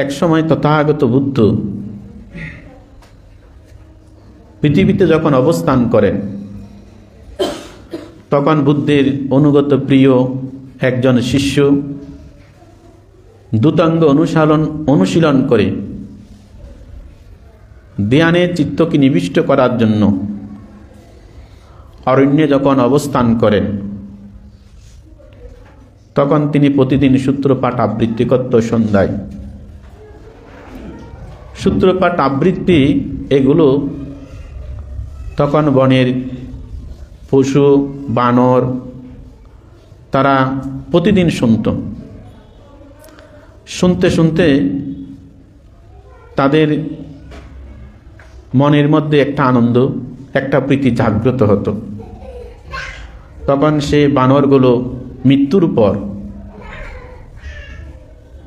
এক সময় তথাগত বুদ্ধ পৃথিবীতে যখন অবস্থান করেন, তখন বুদ্ধের অনুগত প্রিয় একজন শিষ্য দ্রুতাঙ্গ অনুশীলন করে ধ্যানে চিত্তকে নিবিষ্ট করার জন্য অরণ্যে যখন অবস্থান করেন, তখন তিনি প্রতিদিন সূত্রপাঠ আবৃত্তি করত। সন্ধ্যায় সূত্রপাঠ আবৃত্তি এগুলো তখন বনের পশু বানর তারা প্রতিদিন শুনত। শুনতে শুনতে তাদের মনের মধ্যে একটা আনন্দ, একটা প্রীতি জাগ্রত হতো। তখন সে বানরগুলো মৃত্যুর পর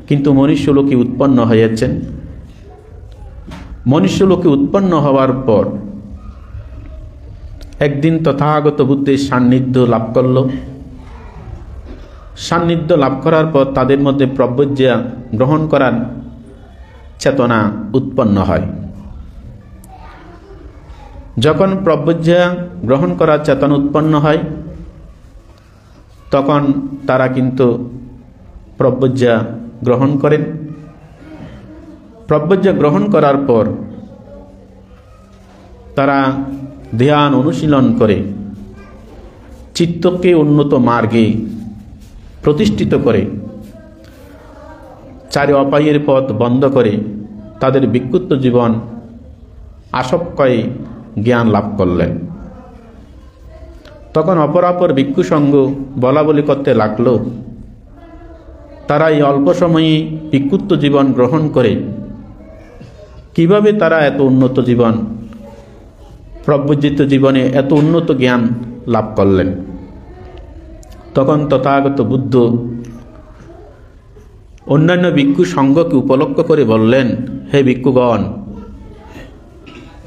কিন্তু মনুষ্যলোকে উৎপন্ন হয়েছেন। মনুষ্যলোকে উৎপন্ন হওয়ার পর একদিন তথাগত বুদ্ধের সান্নিধ্য লাভ করল। সান্নিধ্য লাভ করার পর তাদের মধ্যে প্রব্রজ্ঞা গ্রহণ করার চেতনা উৎপন্ন হয়। যখন প্রব্রজ্ঞা গ্রহণ করার চেতনা উৎপন্ন হয়, তখন তারা কিন্তু প্রব্রজ্ঞা গ্রহণ করেন। প্রব্রজ্ঞা গ্রহণ করার পর তারা ধ্যান অনুশীলন করে চিত্তকে উন্নত মার্গে প্রতিষ্ঠিত করে চারি অপায়ের পথ বন্ধ করে তাদের বিক্ষুব্ধ জীবন আসক্কয়ে জ্ঞান লাভ করলেন। তখন অপরাপর ভিক্ষু সঙ্গ বলা বলি করতে লাগলো। তারা এই অল্প সময়ে বিক্ষুব্ধ জীবন গ্রহণ করে কিভাবে তারা এত উন্নত জীবন, প্রব্রজিত জীবনে এত উন্নত জ্ঞান লাভ করলেন। তখন তথাগত বুদ্ধ অন্যান্য ভিক্ষু সঙ্গকে উপলক্ষ করে বললেন, হে ভিক্ষুগণ,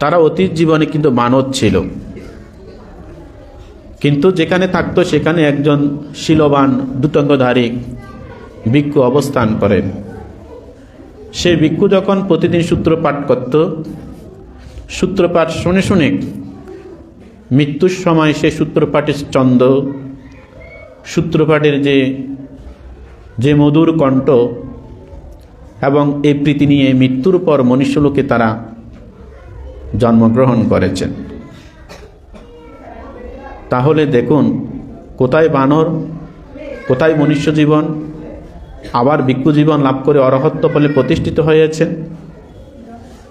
তারা অতীত জীবনে কিন্তু মানব ছিল, কিন্তু যেখানে থাকতো সেখানে একজন শীলবান দ্রুতাঙ্গধারী ভিক্ষু অবস্থান করেন। সেই ভিক্ষু যখন প্রতিদিন সূত্রপাঠ করত, সূত্রপাঠ শুনে শুনে মৃত্যুর সময় সে সূত্রপাঠের ছন্দ, সূত্রপাঠের যে মধুর কণ্ঠ এবং এই প্রীতি নিয়ে মৃত্যুর পর মনুষ্যলোকে তারা জন্মগ্রহণ করেছেন। তাহলে দেখুন, কোথায় বানর, কোথায় মনুষ্য জীবন, আবার ভিক্ষু জীবন লাভ করে অরহত্ব ফলে প্রতিষ্ঠিত হয়েছেন।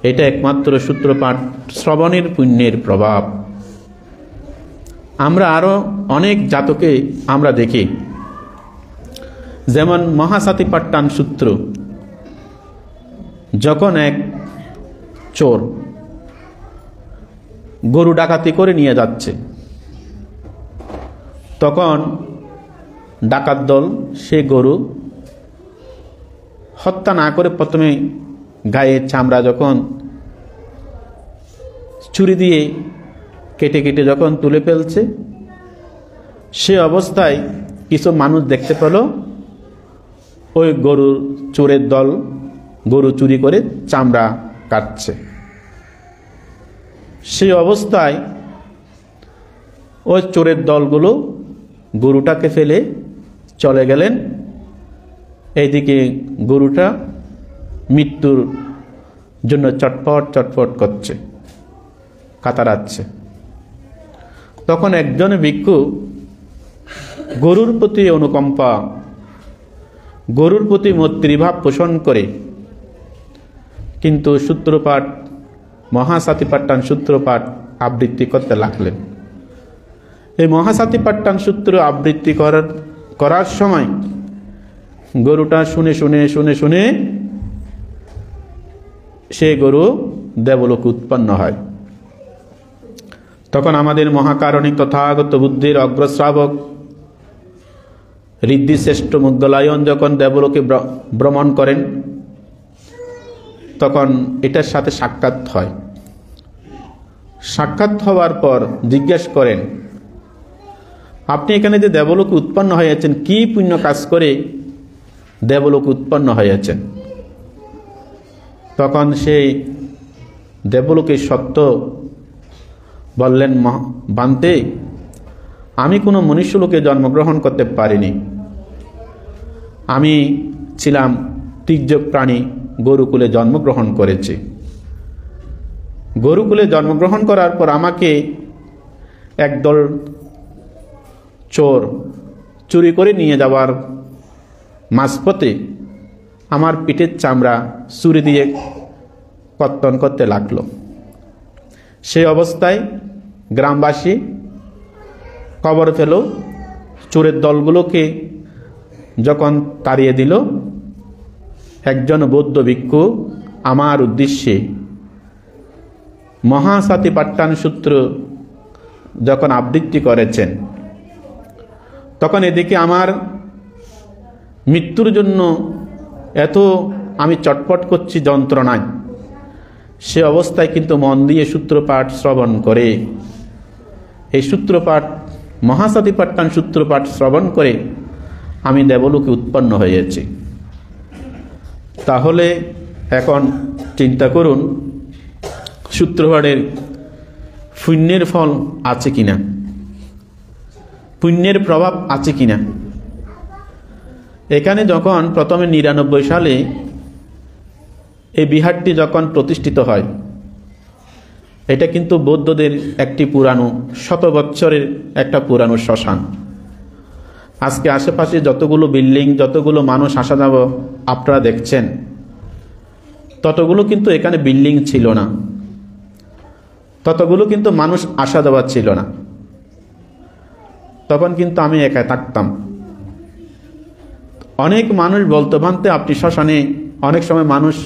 এটা একমাত্র সূত্রপাঠ শ্রবণের পুণ্যের প্রভাব। আমরা আরো অনেক জাতকে আমরা দেখি, যেমন মহাসাতিপাট্টান সূত্র। যখন এক চোর গরু ডাকাতি করে নিয়ে যাচ্ছে, তখন ডাকাত দল সে গরু হত্যা না করে প্রথমে গায়ের চামড়া যখন ছুরি দিয়ে কেটে কেটে যখন তুলে ফেলছে, সে অবস্থায় কিছু মানুষ দেখতে পেল ওই গরুর চোরের দল গরু চুরি করে চামড়া কাটছে। সেই অবস্থায় ওই চোরের দলগুলো গরুটাকে ফেলে চলে গেলেন। এইদিকে গরুটা মৃত্যুর জন্য চটপট চটপট করছে, কাতরাচ্ছে। তখন একজন ভিক্ষু গরুর প্রতি অনুকম্পা, গরুর প্রতি মৈত্রীভাব পোষণ করে কিন্তু সূত্রপাঠ মহাসাতিপাট্টান সূত্রপাঠ আবৃত্তি করতে লাগলেন। এই মহাসাতিপাট্টান সূত্র আবৃত্তি করার সময় গরুটা শুনে শুনে শুনে শুনে সে গরু দেবলোকে উৎপন্ন হয়। তখন আমাদের মহাকারণিক তথাগত বুদ্ধের অগ্রশ্রাবক ঋদ্ধিশ্রেষ্ঠ মুদ্গলায়ন যখন দেবলোকে ভ্রমণ করেন, তখন এটার সাথে সাক্ষাৎ হয়। সাক্ষাৎ হওয়ার পর জিজ্ঞেস করেন, আপনি এখানে যে দেবলোকে উৎপন্ন হয়েছেন, কি পুণ্য কাজ করে দেবলোকে উৎপন্ন হয়েছেন? তখন সেই দেবলোকের সত্য বললেন, বান্তে, আমি কোনো মনুষ্যলোকে জন্মগ্রহণ করতে পারিনি। আমি ছিলাম তির্যক প্রাণী, গরুকুলে জন্মগ্রহণ করেছি। গরুকুলে জন্মগ্রহণ করার পর আমাকে একদল চোর চুরি করে নিয়ে যাওয়ার মাঝপথে আমার পিঠের চামড়া ছুরি দিয়ে কর্তন করতে লাগলো। সেই অবস্থায় গ্রামবাসী খবর পেল, চোরের দলগুলোকে যখন তাড়িয়ে দিল, একজন বৌদ্ধ ভিক্ষু আমার উদ্দেশ্যে মহাসাতিপাট্টান সূত্র যখন আবৃত্তি করেছেন, তখন এদিকে আমার মৃত্যুর জন্য এত আমি চটপট করছি যন্ত্রণায়। সে অবস্থায় কিন্তু মন দিয়ে সূত্রপাঠ শ্রবণ করে, এই সূত্রপাঠ মহাসাতিপাট্টান সূত্রপাঠ শ্রবণ করে আমি দেবলোকে উৎপন্ন হয়েছি। তাহলে এখন চিন্তা করুন, সূত্রপাঠের পুণ্যের ফল আছে কিনা, পুণ্যের প্রভাব আছে কিনা। এখানে যখন প্রথমে ৯৯ সালে এই বিহারটি যখন প্রতিষ্ঠিত হয়, এটা কিন্তু বৌদ্ধদের একটি পুরানো, শত বৎসরের একটা পুরানো শ্মশান। আজকে আশেপাশে যতগুলো বিল্ডিং, যতগুলো মানুষ আসা যাওয়া আপনারা দেখছেন, ততগুলো কিন্তু এখানে বিল্ডিং ছিল না, ততগুলো কিন্তু মানুষ আসা যাওয়া ছিল না। তখন কিন্তু আমি একা থাকতাম। অনেক মানুষ বলতো, ভান্তে, আপনি শ্মশানে অনেক সময় মানুষ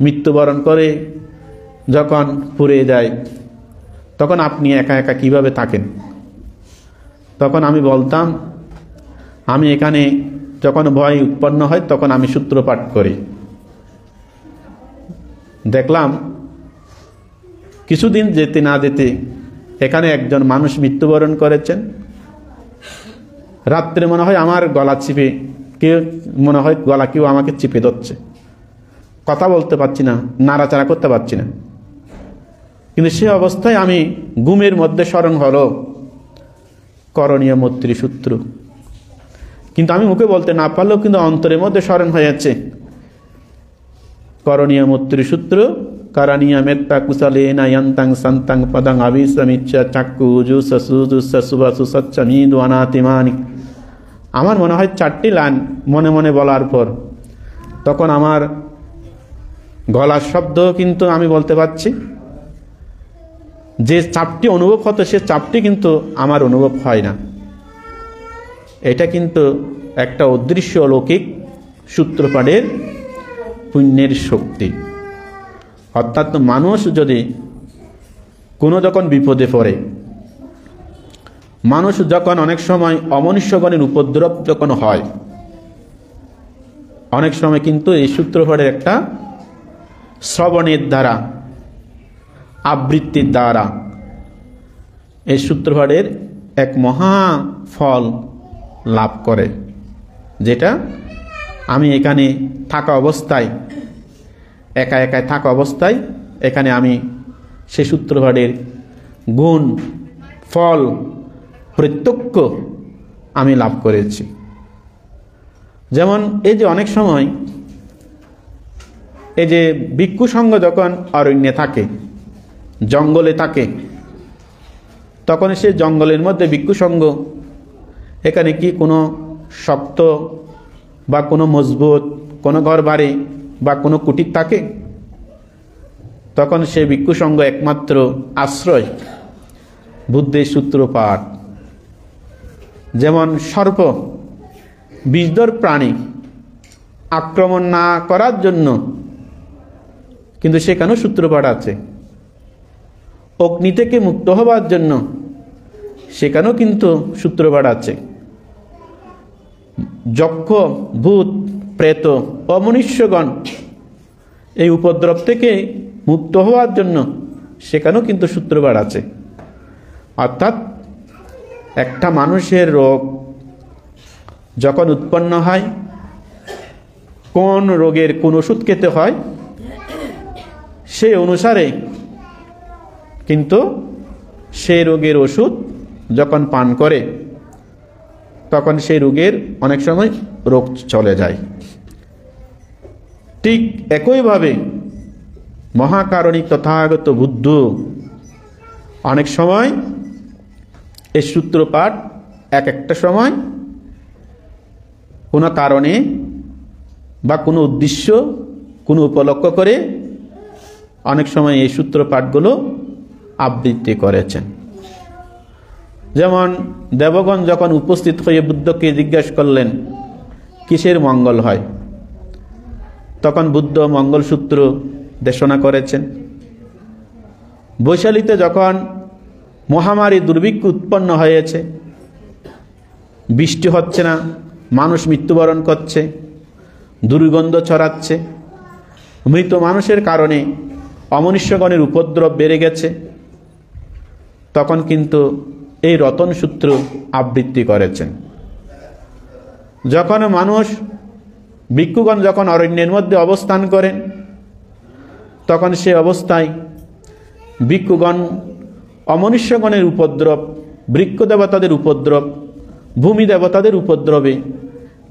মৃত্যুবরণ করে যখন পুড়ে যায়, তখন আপনি একা একা কিভাবে থাকেন? তখন আমি বলতাম, আমি এখানে যখন ভয় উৎপন্ন হয় তখন আমি সূত্রপাঠ করি। দেখলাম কিছুদিন যেতে না যেতে এখানে একজন মানুষ মৃত্যুবরণ করেছেন। রাত্রে মনে হয় আমার গলা চিপে কেউ, মনে হয় গলা কেউ আমাকে চিপে ধরছে, কথা বলতে পারছি না, নাড়াচাড়া করতে পারছি না। কিন্তু সে অবস্থায় আমি ঘুমের মধ্যে স্মরণ হলো করণীয় মৈত্রী সূত্র, কিন্তু আমি মুখে বলতে না পারলেও কিন্তু অন্তরের মধ্যে স্মরণ হয়েছে করণীয় মৈত্রী সূত্র। কারণীয় মেত্তা কুশলে নায়ন্তাং সন্তাং পদাং আবিশ্রমিচ্ছা চাক্ষু জুসু জুসু সুবাসু সচ্চমিদু অনাতিমানি। আমার মনে হয় 4টি লাইন মনে মনে বলার পর তখন আমার গলার শব্দ কিন্তু আমি বলতে পারছি। যে চাপটি অনুভব হতো সে চাপটি কিন্তু আমার অনুভব হয় না। এটা কিন্তু একটা অদৃশ্য অলৌকিক সূত্রপাঠের পুণ্যের শক্তি। অর্থাৎ মানুষ যদি কোনো যখন বিপদে পড়ে, মানুষ যখন অনেক সময় অমনুষ্যগণের উপদ্রব যখন হয়, অনেক সময় কিন্তু এই সূত্রপাঠের একটা শ্রবণের দ্বারা, আবৃত্তির দ্বারা এই সূত্রপাঠের এক মহা ফল লাভ করে, যেটা আমি এখানে থাকা অবস্থায়, একা একাই থাকা অবস্থায় এখানে আমি সে সূত্রপাঠের গুণ, ফল, প্রত্যক্ষ আমি লাভ করেছি। যেমন এই যে অনেক সময় এই যে ভিক্ষু সঙ্গ যখন অরণ্যে থাকে, জঙ্গলে থাকে, তখন সে জঙ্গলের মধ্যে ভিক্ষু সঙ্গ, এখানে কি কোনো শক্ত বা কোনো মজবুত কোনো ঘর বাড়ি বা কোনো কুটির থাকে? তখন সে ভিক্ষু সঙ্গ একমাত্র আশ্রয় বুদ্ধের সূত্রপাঠ। যেমন সর্প বিষধর প্রাণী, আক্রমণ না করার জন্য কিন্তু সেখানেও সূত্রপাঠ আছে। অগ্নি থেকে মুক্ত হবার জন্য সেখানেও কিন্তু সূত্রপাঠ আছে। যক্ষ, ভূত, প্রেত, অমনুষ্যগণ এই উপদ্রব থেকে মুক্ত হওয়ার জন্য সেখানেও কিন্তু সূত্রপাঠ আছে। অর্থাৎ একটা মানুষের রোগ যখন উৎপন্ন হয়, কোন রোগের কোন ওষুধ খেতে হয় সেই অনুসারে কিন্তু সেই রোগের ওষুধ যখন পান করে তখন সেই রোগের অনেক সময় রোগ চলে যায়। ঠিক একইভাবে মহাকারণিক তথাগত বুদ্ধ অনেক সময় এই সূত্রপাঠ এক একটা সময় কোনো কারণে বা কোনো উদ্দেশ্য কোনো উপলক্ষ করে অনেক সময় এই সূত্রপাঠগুলো আবৃত্তি করেছেন। যেমন দেবগণ যখন উপস্থিত হয়ে বুদ্ধকে জিজ্ঞাসা করলেন কিসের মঙ্গল হয়, তখন বুদ্ধ মঙ্গলসূত্র দেশনা করেছেন। বৈশালীতে যখন মহামারী দুর্ভিক্ষ উৎপন্ন হয়েছে, বৃষ্টি হচ্ছে না, মানুষ মৃত্যুবরণ করছে, দুর্গন্ধ ছড়াচ্ছে, মৃত মানুষের কারণে অমনুষ্যগণের উপদ্রব বেড়ে গেছে, তখন কিন্তু এই রতন সূত্র আবৃত্তি করেছেন। যখন মানুষ ভিক্ষুগণ যখন অরণ্যের মধ্যে অবস্থান করেন তখন সে অবস্থায় ভিক্ষুগণ অমনুষ্যগণের উপদ্রব, বৃক্ষ দেবতাদের উপদ্রব, ভূমি দেবতাদের উপদ্রবে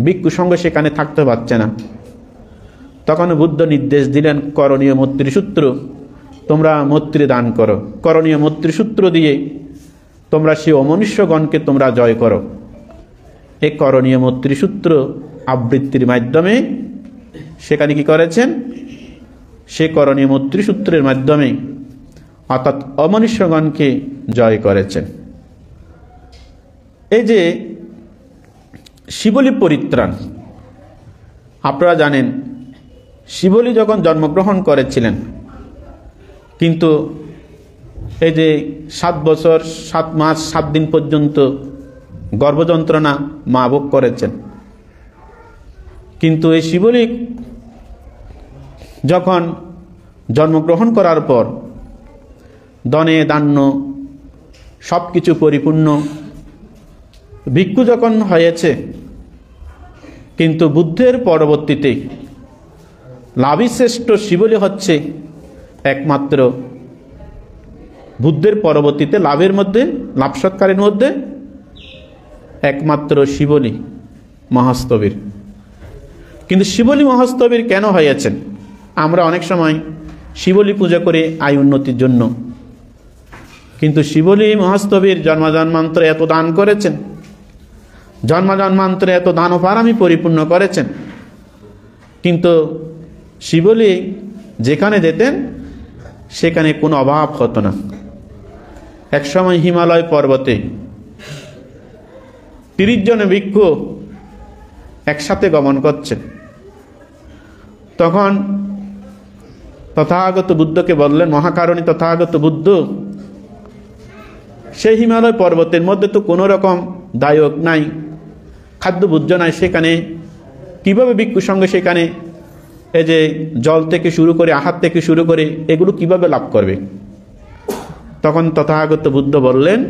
ভিক্ষু সঙ্গ সেখানে থাকতে পারছে না। তখন বুদ্ধ নির্দেশ দিলেন করণীয় মৈত্রী সূত্র, তোমরা মৈত্রী দান করো। করণীয় মৈত্রী সূত্র দিয়ে তোমরা সেই অমনুষ্যগণকে তোমরা জয় করো। এই করণীয় মৈত্রী সূত্র আবৃত্তির মাধ্যমে সেখানে কি করেছেন, সে করণীয় মৈত্রী সূত্রের মাধ্যমে অর্থাৎ অমনুষ্যগণকে জয় করেছেন। এই যে শিবলী পরিত্রাণ, আপনারা জানেন শিবলী যখন জন্মগ্রহণ করেছিলেন কিন্তু এই যে 7 বছর 7 মাস 7 দিন পর্যন্ত গর্ভযন্ত্রণা মা ভোগ করেছেন। কিন্তু এই শিবলী যখন জন্মগ্রহণ করার পর ধনে ধান্য সব কিছু পরিপূর্ণ ভিক্ষু যখন হয়েছে, কিন্তু বুদ্ধের পরবর্তীতে লাভিশ্রেষ্ঠ শিবলী হচ্ছে একমাত্র বুদ্ধের পরবর্তীতে লাভের মধ্যে, লাভ সৎকারের মধ্যে একমাত্র শিবলী মহাস্তবীর। কিন্তু শিবলী মহাস্তবীর কেন হয়েছেন? আমরা অনেক সময় শিবলী পূজা করে আয় উন্নতির জন্য, কিন্তু শিবলী মহাস্তবীর জন্মজন্মান্তরে এত দান করেছেন, জন্মজন্মান্তরে এত দান ও পারামি পরিপূর্ণ করেছেন, কিন্তু শিবলী যেখানে যেতেন সেখানে কোনো অভাব হতো না। একসময় হিমালয় পর্বতে 30 জন ভিক্ষু একসাথে গমন করছেন। তখন তথাগত বুদ্ধকে বললেন, মহাকারণী তথাগত বুদ্ধ, সেই হিমালয় পর্বতের মধ্যে তো কোনো রকম দায়ক নাই, খাদ্য ভোজ্য নাই, সেখানে কিভাবে ভিক্ষু সঙ্গে সেখানে এই যে জল থেকে শুরু করে আহার থেকে শুরু করে এগুলো কিভাবে লাভ করবে? তখন তথাগত বুদ্ধ বললেন,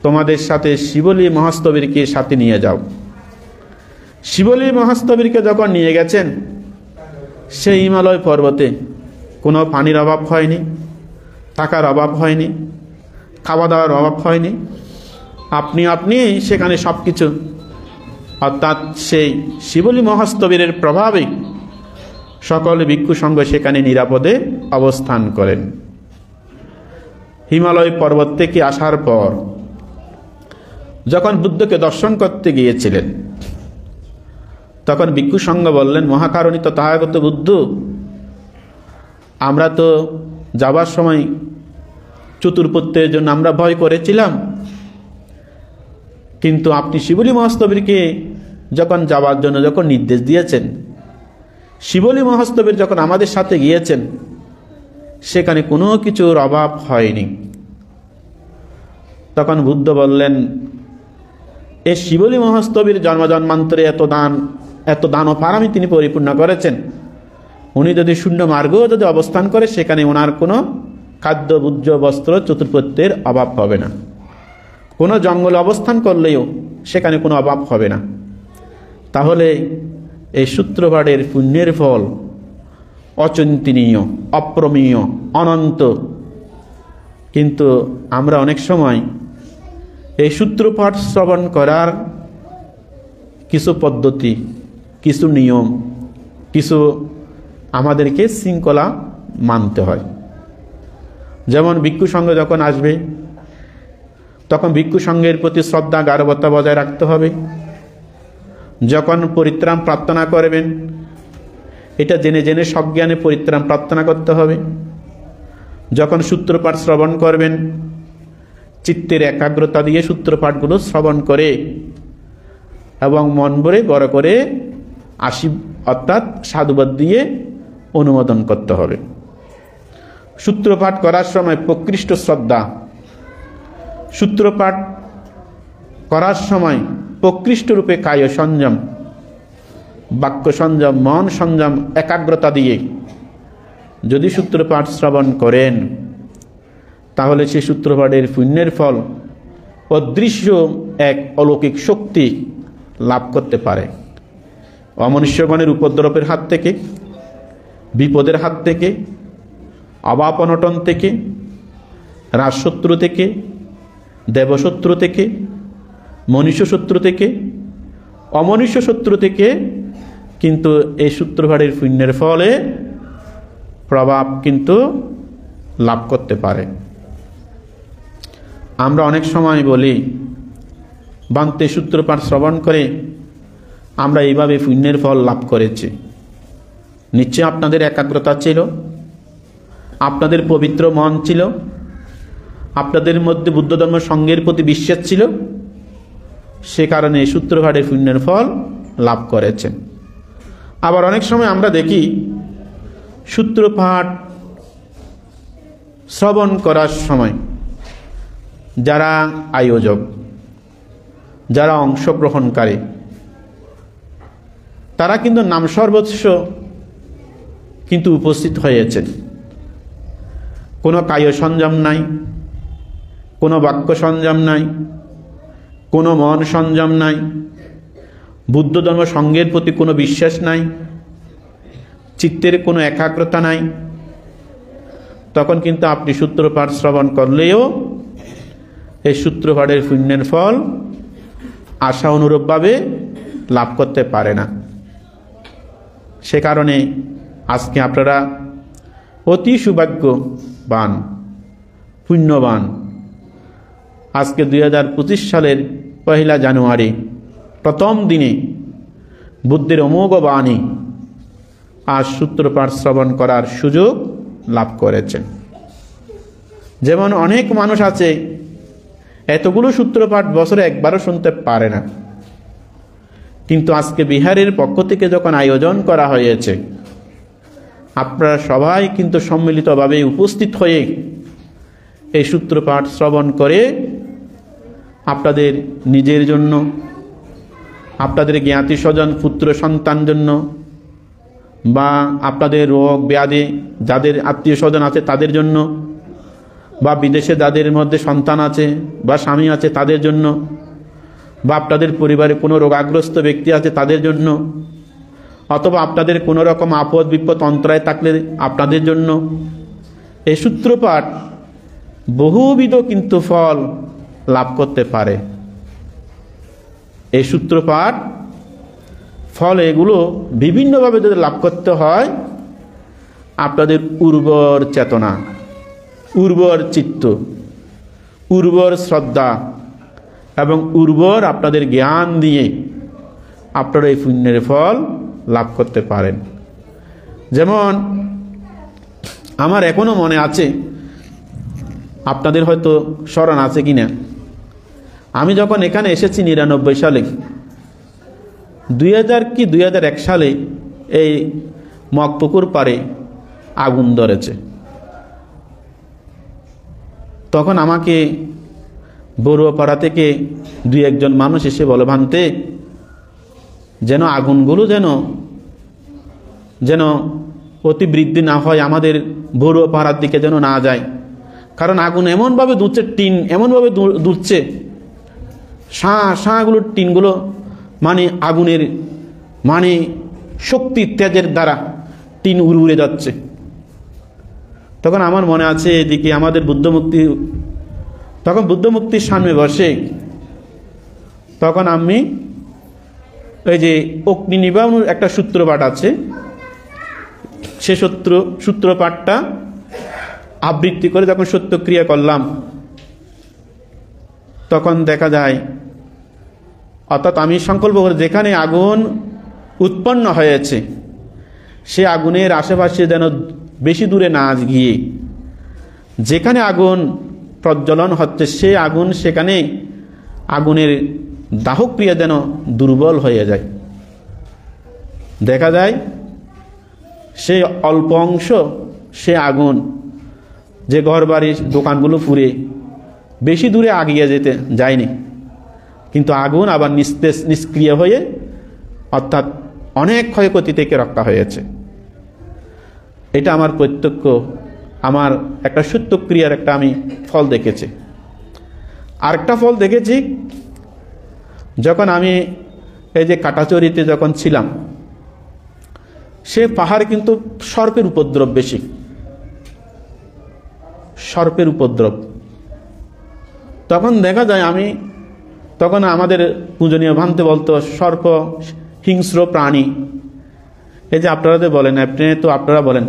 তোমাদের সাথে শিবলী মহাস্তবীরকে সাথে নিয়ে যাও। শিবলী মহাস্তবীরকে যখন নিয়ে গেছেন, সেই হিমালয় পর্বতে কোনো পানির অভাব হয়নি, থাকার অভাব হয়নি, খাওয়া দাওয়ার অভাব হয়নি, আপনি সেখানে সব কিছু, অর্থাৎ সেই শিবলী মহাস্তবীরের প্রভাবে সকল ভিক্ষু সঙ্গ সেখানে নিরাপদে অবস্থান করেন। হিমালয় পর্বত থেকে আসার পর যখন বুদ্ধকে দর্শন করতে গিয়েছিলেন, তখন ভিক্ষু সঙ্গ বললেন, মহাকারণী তথাগত বুদ্ধ, আমরা তো যাবার সময় চতুর্পত্যের জন্য আমরা ভয় করেছিলাম, কিন্তু আপনি শিবলী মহাস্তবীরকে যখন যাওয়ার জন্য যখন নির্দেশ দিয়েছেন, শিবলী মহাস্তবীর যখন আমাদের সাথে গিয়েছেন, সেখানে কোনো কিছুর অভাব হয়নি। তখন বুদ্ধ বললেন, এই শিবলী মহাস্তবীর জন্মজন্মান্তরে এত দান ও পারামি তিনি পরিপূর্ণ করেছেন, উনি যদি শূন্য মার্গেও যদি অবস্থান করে সেখানে ওনার কোনো খাদ্য ভোজ্য বস্ত্র চতুর্পত্যের অভাব হবে না, কোনো জঙ্গলে অবস্থান করলেও সেখানে কোনো অভাব হবে না। তাহলে এই সূত্রপাঠের পুণ্যের ফল অচিন্তনীয়, অপ্রমেয়, অনন্ত। কিন্তু আমরা অনেক সময় এই সূত্রপাঠ শ্রবণ করার কিছু পদ্ধতি, কিছু নিয়ম, কিছু আমাদেরকে শৃঙ্খলা মানতে হয়। যেমন ভিক্ষু সঙ্গ যখন আসবে তখন ভিক্ষু সঙ্গের প্রতি শ্রদ্ধা গারবতা বজায় রাখতে হবে। যখন পরিত্রাণ প্রার্থনা করবেন এটা জেনে জেনে সজ্ঞানে পরিত্রাণ প্রার্থনা করতে হবে। যখন সূত্রপাঠ শ্রবণ করবেন চিত্তের একাগ্রতা দিয়ে সূত্রপাঠগুলো শ্রবণ করে এবং মন ভরে বড় করে অর্থাৎ সাধুবাদ দিয়ে অনুমোদন করতে হবে। সূত্রপাঠ করার সময় প্রকৃষ্ট শ্রদ্ধা, সূত্রপাঠ করার সময় প্রকৃষ্ট রূপে কায় সংযম, বাক্য সংযম, মন সংযম, একাগ্রতা দিয়ে যদি সূত্রপাঠ শ্রবণ করেন তাহলে সেই সূত্রপাঠের পুণ্যের ফল অদৃশ্য এক অলৌকিক শক্তি লাভ করতে পারে। অমনুষ্যগণের উপদ্রবের হাত থেকে, বিপদের হাত থেকে, অভাব অনটন থেকে, রাজশত্রু থেকে, দেবশত্রু থেকে, মনুষ্য শত্রু থেকে, অমনুষ্য শত্রু থেকে কিন্তু এই সূত্রপাঠের পুণ্যের ফলে প্রভাব কিন্তু লাভ করতে পারে। আমরা অনেক সময় বলি বান্তে সূত্রপাঠ শ্রবণ করে আমরা এইভাবে পুণ্যের ফল লাভ করেছি। নিশ্চয় আপনাদের একাগ্রতা ছিল, আপনাদের পবিত্র মন ছিল, আপনাদের মধ্যে বুদ্ধ ধর্ম সঙ্গের প্রতি বিশ্বাস ছিল, সে কারণে এই সূত্রপাঠের পুণ্যের ফল লাভ করেছেন। আবার অনেক সময় আমরা দেখি সূত্রপাঠ শ্রবণ করার সময় যারা আয়োজক, যারা অংশগ্রহণকারী, তারা কিন্তু নাম সর্বস্ব কিন্তু উপস্থিত হয়েছেন। কোনো কায় সংযম নাই, কোনো বাক্য সংযম নাই, কোনো মন সংযম নাই, বুদ্ধ ধর্ম সঙ্গের প্রতি কোনো বিশ্বাস নাই, চিত্তের কোনো একাগ্রতা নাই। তখন কিন্তু আপনি সূত্রপাঠ শ্রবণ করলেও এই সূত্রপাঠের পুণ্যের ফল আশা অনুরূপভাবে লাভ করতে পারে না। সে কারণে আজকে আপনারা অতি সৌভাগ্যবান, পুণ্যবান। আজকে 2025 সালের 1 জানুয়ারি প্রথম দিনে বুদ্ধের অমোঘ বাণী আজ সূত্রপাঠ শ্রবণ করার সুযোগ লাভ করেছেন। যেমন অনেক মানুষ আছে এতগুলো সূত্রপাঠ বছরে একবারও শুনতে পারে না, কিন্তু আজকে বিহারের পক্ষ থেকে যখন আয়োজন করা হয়েছে আপনারা সবাই কিন্তু সম্মিলিতভাবে উপস্থিত হয়ে এই সূত্রপাঠ শ্রবণ করে আপনাদের নিজের জন্য, আপনাদের জ্ঞাতি স্বজন পুত্র সন্তান জন্য, বা আপনাদের রোগ ব্যাধি যাদের আত্মীয় স্বজন আছে তাদের জন্য, বা বিদেশে যাদের মধ্যে সন্তান আছে বা স্বামী আছে তাদের জন্য, বা আপনাদের পরিবারে কোনো রোগাগ্রস্ত ব্যক্তি আছে তাদের জন্য, অথবা আপনাদের কোনো রকম আপদ বিপদ অন্তরায় থাকলে আপনাদের জন্য এই সূত্রপাঠ বহুবিধ কিন্তু ফল লাভ করতে পারে। এই সূত্রপাঠ ফল এগুলো বিভিন্নভাবে যদি লাভ করতে হয় আপনাদের উর্বর চেতনা, উর্বর চিত্ত, উর্বর শ্রদ্ধা এবং উর্বর আপনাদের জ্ঞান দিয়ে আপনারা এই পুণ্যের ফল লাভ করতে পারেন। যেমন আমার এখনো মনে আছে, আপনাদের হয়তো স্মরণ আছে কিনা, আমি যখন এখানে এসেছি 99 সালে, 2000 কি 2001 সালে এই মগপুকুর পাড়ে আগুন ধরেছে। তখন আমাকে বড়ুয়াপাড়া থেকে 2-1 মানুষ এসে বলে, ভান্তে যেন আগুনগুলো যেন অতি বৃদ্ধি না হয়, আমাদের বড়ুয়াপাড়ার দিকে যেন না যায়, কারণ আগুন এমনভাবে দুধছে, টিন এমনভাবে দুধছে, শাঁগুলোর টিনগুলো মানে আগুনের মানে শক্তি তেজের দ্বারা টিন উড়ে উড়ে যাচ্ছে। তখন আমার মনে আছে এদিকে আমাদের বুদ্ধমুক্তির সামনে বসে, তখন আমি ওই যে অগ্নি নিবারণের একটা সূত্রপাঠ আছে, সে সূত্রপাঠটা আবৃত্তি করে যখন সত্যক্রিয়া করলাম, তখন দেখা যায়, অর্থাৎ আমি সংকল্প করে যেখানে আগুন উৎপন্ন হয়েছে সে আগুনের আশেপাশে যেন বেশি দূরে না গিয়ে যেখানে আগুন প্রজ্বলন হচ্ছে সে আগুন, সেখানে আগুনের দাহক্রিয়া যেন দুর্বল হয়ে যায়। দেখা যায় সে অল্প অংশ সে আগুন যে ঘরবাড়ির দোকানগুলো পুড়ে বেশি দূরে আগিয়ে যেতে যায়নি, কিন্তু আগুন আবার নিষ্ক্রিয় হয়ে অর্থাৎ অনেক ক্ষয়ক্ষতি থেকে রক্ষা হয়েছে। এটা আমার প্রত্যক্ষ, আমার একটা সত্যক্রিয়ার একটা আমি ফল দেখেছি। আরেকটা ফল দেখেছি, যখন আমি এই যে কাটাচুরিতে যখন ছিলাম, সে পাহাড়ে কিন্তু সর্পের উপদ্রব বেশি, সর্পের উপদ্রব। তখন দেখা যায় তখন আমাদের পূজনীয় ভান্তে বলতো সর্প হিংস্র প্রাণী। এই যে আপনারা যে বলেন, আপনারা বলেন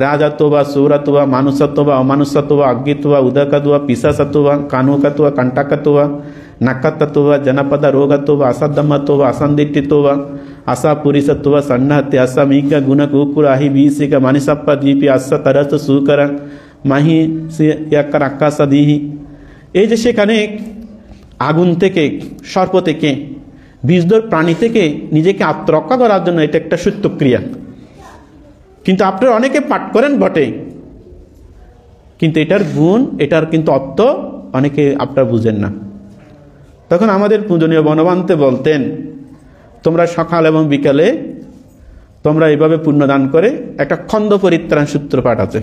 রাজাত্বা, সৌরাত্বা, মানুষত্বা, অমানুষত্বা, অজ্ঞিত্বা, উদকাত্বা, পিশাচত্বা, কানুকাত্বা, কান্টাকাত্বা, নাকাত্বা, জনপদা রোগত্বা, আসাদম্মত্বা, আসান্দিত্বা, আশা পুরিসত্বা, সন্নাহতে, আশা মিকা গুণ কুকুর আহি বিশিকা মানিসাপ্পা দ্বীপি আশা তরস সুকর মাহি ইয়াকার আকাশা দিহি। এই যে সেখানে আগুন থেকে, সর্প থেকে, বিষধর প্রাণী থেকে নিজেকে আত্মরক্ষা করার জন্য এটা একটা সত্যক্রিয়া। কিন্তু আপনারা অনেকে পাঠ করেন বটে, কিন্তু এটার গুণ, এটার কিন্তু অর্থ অনেকে আপনারা বুঝেন না। তখন আমাদের পূজনীয় বনবান্তে বলতেন, তোমরা সকাল এবং বিকালে তোমরা এইভাবে পুণ্যদান করে একটা খন্দ পরিত্রাণ সূত্রপাঠ আছে,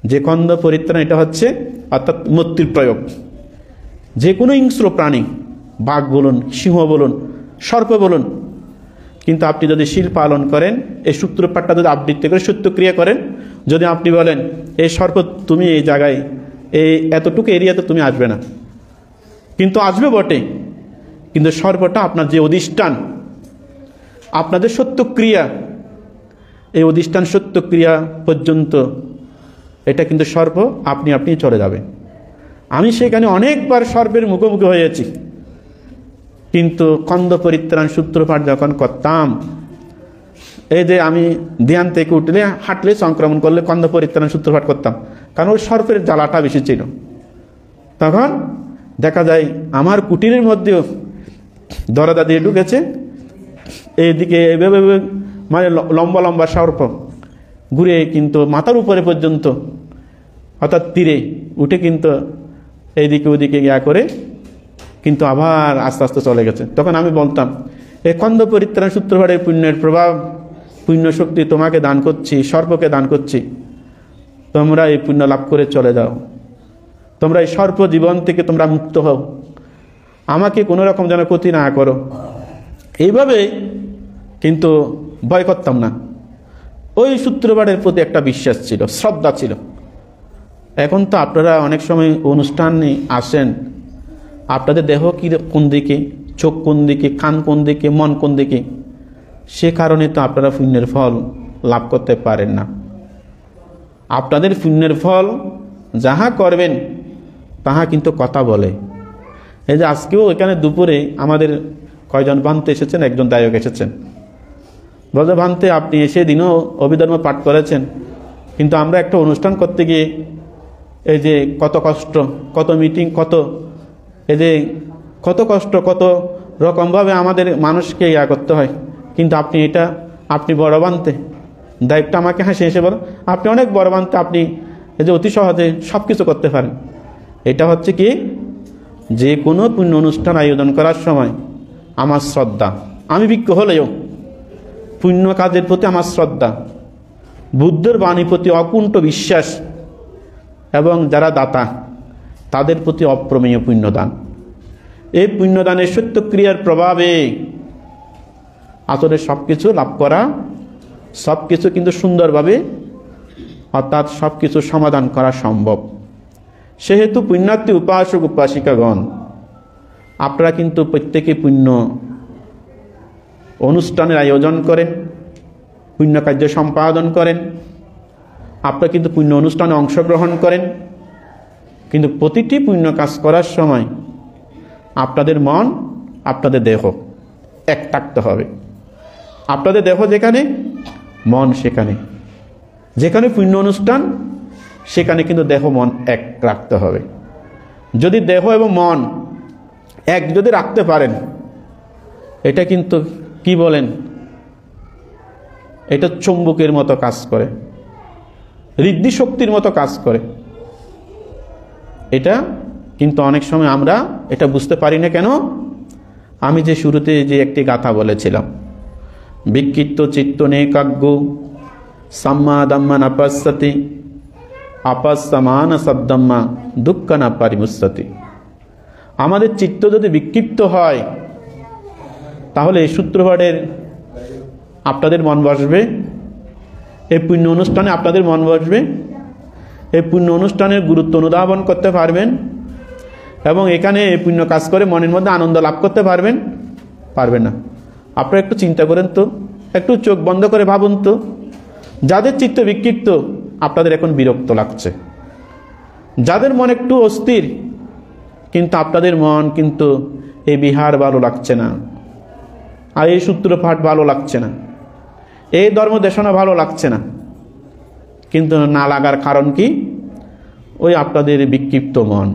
যে খন্দ পরিত্রাণ এটা হচ্ছে অর্থাৎ মূর্তির প্রয়োগ। যে কোনো হিংস্র প্রাণী, বাঘ বলুন, সিংহ বলুন, সর্প বলুন, কিন্তু আপনি যদি শীল পালন করেন, এই সূত্রপাঠটা যদি আবৃত্তি করে সত্যক্রিয়া করেন, যদি আপনি বলেন এই সর্প তুমি এই জায়গায় এই এতটুকু এরিয়াতে তুমি আসবে না, কিন্তু আসবে বটে, কিন্তু সর্পটা আপনার যে অধিষ্ঠান, আপনাদের সত্যক্রিয়া, এই অধিষ্ঠান সত্যক্রিয়া পর্যন্ত এটা কিন্তু সর্প আপনি চলে যাবে। আমি সেখানে অনেকবার সর্পের মুখোমুখি হয়েছি, কিন্তু খন্দ পরিত্রাণ সূত্রপাঠ যখন করতাম, এই যে আমি ধ্যান থেকে উঠলে হাঁটলে সংক্রমণ করলে খন্দ পরিত্রাণ সূত্রপাঠ করতাম, কারণ ওই সর্পের জ্বালাটা বেশি ছিল। তখন দেখা যায় আমার কুটিরের মধ্যেও দরজা দিয়ে ঢুকেছে, এইদিকে এভাবে মানে লম্বা লম্বা সর্প ঘুরে কিন্তু মাথার উপরে পর্যন্ত, অর্থাৎ তীরে উঠে কিন্তু এইদিকে ওদিকে ইয়া করে কিন্তু আবার আস্তে আস্তে চলে গেছে। তখন আমি বলতাম, এই খন্দ পরিত্রাণ সূত্রপাঠের পুণ্যের প্রভাব, পুণ্য শক্তি তোমাকে দান করছি, সর্পকে দান করছি, তোমরা এই পুণ্য লাভ করে চলে যাও, তোমরা এই সর্প জীবন থেকে তোমরা মুক্ত হও, আমাকে কোনো রকম যেন ক্ষতি না করো। এইভাবে কিন্তু ভয় করতাম না, ওই সূত্রপাঠের প্রতি একটা বিশ্বাস ছিল, শ্রদ্ধা ছিল। এখন তো আপনারা অনেক সময় অনুষ্ঠানে আসেন, আপনাদের দেহ কি কোন দিকে, চোখ কোন দিকে, কান কোন দিকে, মন কোন দিকে, সে কারণে তো আপনারা পুণ্যের ফল লাভ করতে পারেন না। আপনাদের পুণ্যের ফল যাহা করবেন তাহা কিন্তু কথা বলে। এই যে আজকেও এখানে দুপুরে আমাদের কয়জন ভান্তে এসেছেন, একজন দায়ক এসেছেন, বলতে ভান্তে আপনি এসে দিনও অভিধর্ম পাঠ করেছেন, কিন্তু আমরা একটা অনুষ্ঠান করতে গিয়ে এই যে কত কষ্ট, কত মিটিং, এই যে কত কষ্ট, কত রকমভাবে আমাদের মানুষকে ইয়া করতে হয়, কিন্তু আপনি বড় বানতে দায়িত্বটা আমাকে হাসি হেসে বলো, আপনি অনেক বড় বানতে, আপনি এই যে অতি সহজে সব কিছু করতে পারেন। এটা হচ্ছে কি, যে কোনো পুণ্য অনুষ্ঠান আয়োজন করার সময় আমার শ্রদ্ধা, আমি বিজ্ঞ হলেও পুণ্য কাজের প্রতি আমার শ্রদ্ধা, বুদ্ধের বাণীর প্রতি অকুণ্ঠ বিশ্বাস, এবং যারা দাতা তাদের প্রতি অপ্রমেয় পুণ্যদান। এই পুণ্যদানের সত্যক্রিয়ার প্রভাবে আসলে সব কিছু লাভ করা সব কিছু কিন্তু সুন্দরভাবে অর্থাৎ সব কিছু সমাধান করা সম্ভব। সেহেতু পুণ্যার্থী উপাসক উপাসিকাগণ, আপনারা কিন্তু প্রত্যেকে পুণ্য অনুষ্ঠানের আয়োজন করেন, পুণ্য কার্য সম্পাদন করেন, আপনারা কিন্তু পুণ্য অনুষ্ঠানে অংশগ্রহণ করেন। কিন্তু প্রতিটি পুণ্য কাজ করার সময় আপনাদের মন, আপনাদের দেহ এক থাকতে হবে। আপনাদের দেহ যেখানে, মন সেখানে। যেখানে পুণ্য অনুষ্ঠান সেখানে কিন্তু দেহ মন এক রাখতে হবে। যদি দেহ এবং মন এক যদি রাখতে পারেন, এটা কিন্তু কি বলেন, এটা চুম্বকের মতো কাজ করে, ঋদ্ধি শক্তির মতো কাজ করে। এটা কিন্তু অনেক সময় আমরা এটা বুঝতে পারি না। কেন? আমি যে শুরুতে যে একটি গাথা বলেছিলাম, বিক্ষিপ্ত চিত্ত নেকাগ্য সাম্মা দাম্মা নাপাস্যতি আপাস্যমান সদ্দাম্মা দুঃখ না পারিমুচ্যতি। আমাদের চিত্ত যদি বিক্ষিপ্ত হয় তাহলে এই সূত্রপাঠের আপনাদের মন বসবে, এই পুণ্য অনুষ্ঠানে আপনাদের মন বসবে, এই পুণ্য অনুষ্ঠানের গুরুত্ব অনুধাবন করতে পারবেন এবং এখানে এই পুণ্য কাজ করে মনের মধ্যে আনন্দ লাভ করতে পারবেন? পারবেন না। আপনারা একটু চিন্তা করেন তো, একটু চোখ বন্ধ করে ভাবুন তো, যাদের চিত্ত বিক্ষিপ্ত আপনাদের এখন বিরক্ত লাগছে, যাদের মন একটু অস্থির কিন্তু আপনাদের মন কিন্তু এই বিহার ভালো লাগছে না, আর এই সূত্রপাঠ ভালো লাগছে না, এই ধর্মদেশনা ভালো লাগছে না। কিন্তু না লাগার কারণ কি? ওই আপনাদের বিক্ষিপ্ত মন।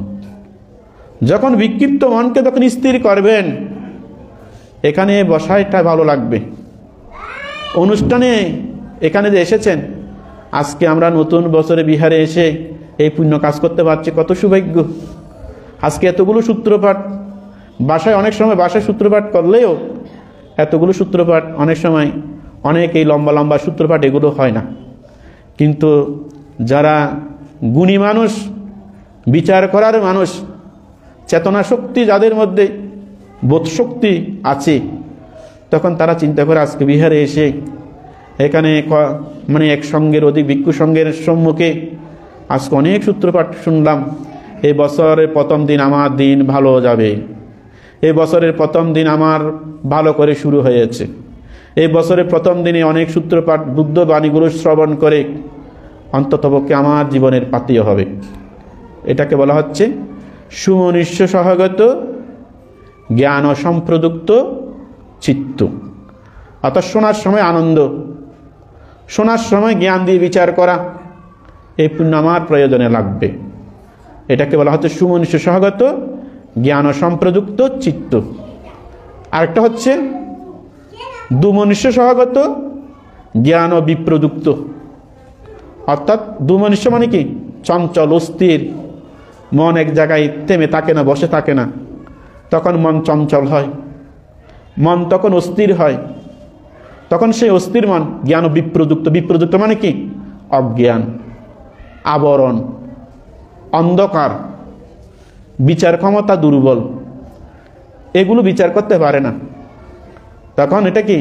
যখন বিক্ষিপ্ত মনকে যখন স্থির করবেন, এখানে বসাটা ভালো লাগবে। অনুষ্ঠানে এখানে যে এসেছেন, আজকে আমরা নতুন বছরে বিহারে এসে এই পুণ্য কাজ করতে পারছি, কত সৌভাগ্য। আজকে এতগুলো সূত্রপাঠ, বাসায় অনেক সময় বাসায় সূত্রপাঠ করলেও এতগুলো সূত্রপাঠ অনেক সময় অনেক এই লম্বা লম্বা সূত্রপাঠ এগুলো হয় না। কিন্তু যারা গুণী মানুষ, বিচার করার মানুষ, চেতনা শক্তি যাদের মধ্যে, বোধ শক্তি আছে, তখন তারা চিন্তা করে আজকে বিহারে এসে এখানে মানে এক সঙ্গের অধিক ভিক্ষু সঙ্গের সম্মুখে আজকে অনেক সূত্রপাঠ শুনলাম। এই বছরের প্রথম দিন আমার দিন ভালো যাবে, এই বছরের প্রথম দিন আমার ভালো করে শুরু হয়েছে, এই বছরের প্রথম দিনে অনেক সূত্রপাঠ বুদ্ধ বাণীগুলো শ্রবণ করে অন্ততপক্ষে আমার জীবনের পাতীয় হবে। এটাকে বলা হচ্ছে সুমনুষ্য সহগত জ্ঞান সম্প্রযুক্ত চিত্ত। অর্থাৎ শোনার সময় আনন্দ, শোনার সময় জ্ঞান দিয়ে বিচার করা, এই পুণ্য আমার প্রয়োজনে লাগবে। এটাকে বলা হচ্ছে সুমনুষ্য সহগত জ্ঞান সম্প্রযুক্ত চিত্ত। আরেকটা হচ্ছে দুমনুষ্য সহগত জ্ঞান বিপ্রযুক্ত। অর্থাৎ দুমনুষ্য মানে কি? চঞ্চল, অস্থির, মন এক জায়গায় থেমে থাকে না, বসে থাকে না, তখন মন চঞ্চল হয়, মন তখন অস্থির হয়, তখন সেই অস্থির মন জ্ঞান বিপ্রযুক্ত। বিপ্রযুক্ত মানে কি? অজ্ঞান, আবরণ, অন্ধকার, বিচার ক্ষমতা দুর্বল, এগুলো বিচার করতে পারে না। তখন এটা কি?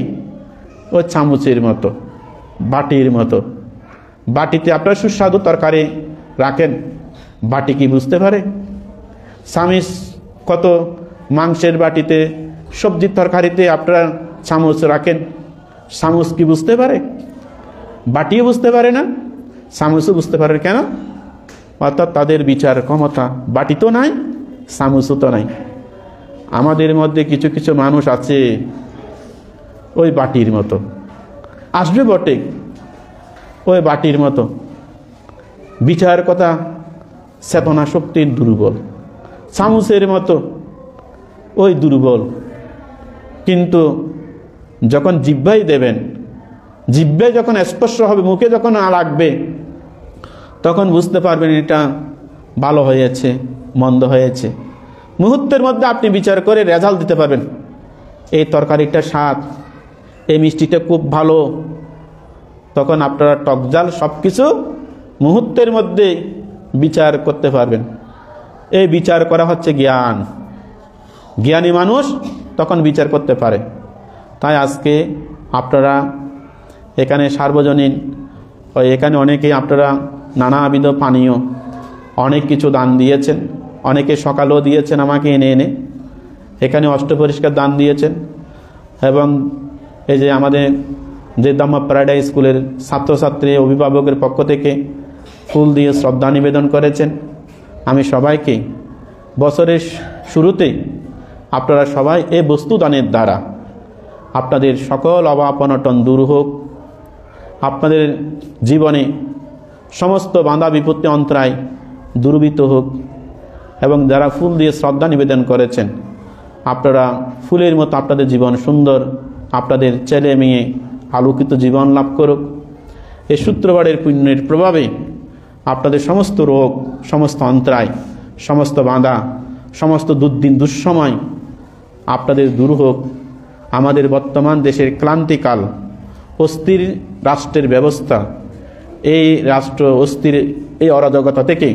ও চামচের মতো, বাটির মতো। বাটিতে আপনারা সুস্বাদু তরকারি রাখেন, বাটি কি বুঝতে পারে? চামচ কত মাংসের বাটিতে, সবজির তরকারিতে আপনারা চামচ রাখেন, চামচ কি বুঝতে পারে? বাটিও বুঝতে পারে না, চামচও বুঝতে পারে। কেন? অর্থাৎ তাদের বিচার ক্ষমতা বাটি তো নাই, চামচও তো নাই। আমাদের মধ্যে কিছু কিছু মানুষ আছে ওই বাটির মতো, আসবে বটে ওই বাটির মতো, বিচার কথা চেতনা শক্তির দুর্বল, চামচের মতো ওই দুর্বল। কিন্তু যখন জিহ্বায় দেবেন, জিহ্বায় যখন স্পর্শ হবে, মুখে যখন লাগবে, তখন বুঝতে পারবেন এটা ভালো হয়েছে, মন্দ হয়েছে। মুহূর্তের মধ্যে আপনি বিচার করে রেজাল্ট দিতে পারবেন, এই তরকারিটা স্বাদ, এই মিষ্টিটা খুব ভালো। তখন আপনারা টকজাল সব কিছু মুহূর্তের মধ্যে বিচার করতে পারবেন। এই বিচার করা হচ্ছে জ্ঞান। জ্ঞানী মানুষ তখন বিচার করতে পারে। তাই আজকে আপনারা এখানে সার্বজনীন এখানে অনেকেই আপনারা নানাবিধ পানীয় অনেক কিছু দান দিয়েছেন, অনেকে সকালেও দিয়েছেন আমাকে এনে এনে, এখানে অষ্টপরিষ্কার দান দিয়েছেন। এবং এই যে আমাদের যে দাম্মা প্যারাডাইস স্কুলের ছাত্রছাত্রী অভিভাবকের পক্ষ থেকে ফুল দিয়ে শ্রদ্ধা নিবেদন করেছেন। আমি সবাইকে বছরের শুরুতেই আপনারা সবাই এই বস্তু দানের দ্বারা আপনাদের সকল অভাব অনটন দূর হোক, আপনাদের জীবনে সমস্ত বাধা বিপত্তি অন্তরায় দূরীভূত হোক, এবং যারা ফুল দিয়ে শ্রদ্ধা নিবেদন করেছেন আপনারা ফুলের মতো আপনাদের জীবন সুন্দর, আপনাদের ছেলে মেয়ে আলোকিত জীবন লাভ করুক। এই শুক্রবারের পুণ্যের প্রভাবে আপনাদের সমস্ত রোগ, সমস্ত অন্তরায়, সমস্ত বাধা, সমস্ত দুর্দিন দুঃসময় আপনাদের দূর হোক। আমাদের বর্তমান দেশের ক্লান্তিকাল, অস্থির রাষ্ট্রের ব্যবস্থা, এই রাষ্ট্র অস্থির এই অরাজকতা থেকে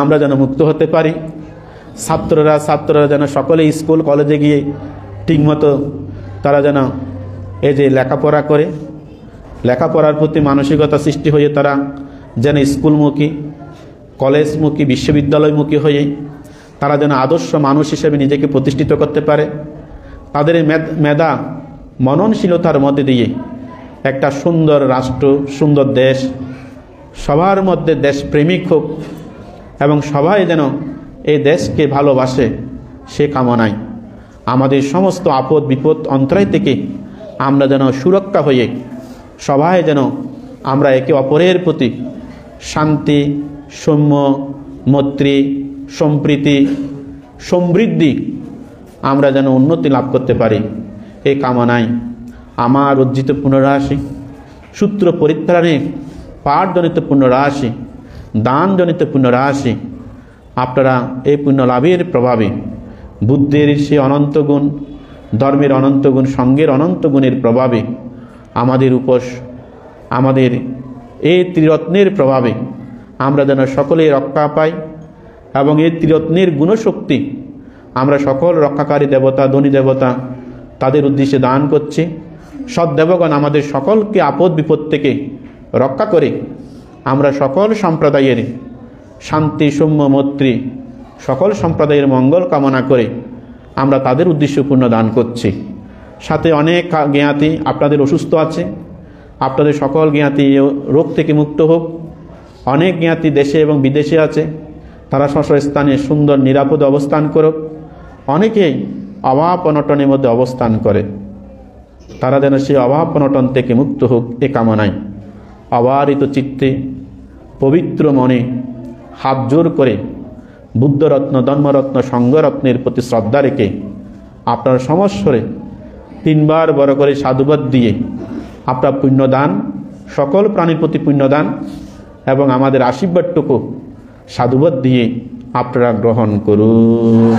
আমরা যেন মুক্ত হতে পারি। ছাত্ররা যেন সকলে স্কুল কলেজে গিয়ে ঠিকমতো তারা যেন এই যে লেখাপড়া করে, লেখাপড়ার প্রতি মানসিকতা সৃষ্টি হয়ে তারা যেন স্কুলমুখী, কলেজমুখী, বিশ্ববিদ্যালয়মুখী হয়ে তারা যেন আদর্শ মানুষ হিসেবে নিজেকে প্রতিষ্ঠিত করতে পারে। তাদের মেধা মননশীলতার মধ্যে দিয়ে একটা সুন্দর রাষ্ট্র, সুন্দর দেশ, সবার মধ্যে দেশপ্রেমিক হোক এবং সবাই যেন এই দেশকে ভালোবাসে, সে কামনায় আমাদের সমস্ত আপদ বিপদ অন্তরায় থেকে আমরা যেন সুরক্ষা হয়ে সবাই যেন আমরা একে অপরের প্রতি শান্তি, সৌম্য, মৈত্রী, সম্প্রীতি, সমৃদ্ধি আমরা যেন উন্নতি লাভ করতে পারি, এই কামনায় আমার অর্জিত পুনরাশি, সূত্র পরিত্রাণে পাঠজনিত পুণ্যরাশি, দানজনিত পুণ্যরাশি আপনারা এই পুণ্য লাভের প্রভাবে বুদ্ধের সে অনন্ত গুণ, ধর্মের অনন্ত গুণ, সঙ্গের অনন্ত গুণের প্রভাবে আমাদের উপর, আমাদের এই ত্রিরত্নের প্রভাবে আমরা যেন সকলে রক্ষা পাই। এবং এই ত্রিরত্নের গুণশক্তি আমরা সকল রক্ষাকারী দেবতা, ধনী দেবতা তাদের উদ্দেশ্যে দান করছি। সৎদেবগণ আমাদের সকলকে আপদ বিপদ থেকে রক্ষা করে আমরা সকল সম্প্রদায়ের শান্তি, সৌম্য, মৈত্রী, সকল সম্প্রদায়ের মঙ্গল কামনা করে আমরা তাদের উদ্দেশ্যে পূর্ণ দান করছি। সাথে অনেক জ্ঞাতি আপনাদের অসুস্থ আছে, আপনাদের সকল জ্ঞাতি রোগ থেকে মুক্ত হোক। অনেক জ্ঞাতি দেশে এবং বিদেশে আছে, তারা স্ব স্থানে সুন্দর নিরাপদ অবস্থান করুক। অনেকেই অভাব অনটনের মধ্যে অবস্থান করে, তারা যেন সেই অভাব অনটন থেকে মুক্ত হোক, এ কামনায় অবারিত চিত্তে পবিত্র মনে হাত জোর করে বুদ্ধরত্ন, ধর্মরত্ন, সংঘরত্নের প্রতি শ্রদ্ধা রেখে আপনার সমস্বরে 3 বার বড় করে সাধুবাদ দিয়ে আপনার পুণ্যদান, সকল প্রাণীর প্রতি পুণ্যদান এবং আমাদের আশীর্বাদটুকু সাধুবাদ দিয়ে আপনারা গ্রহণ করুন।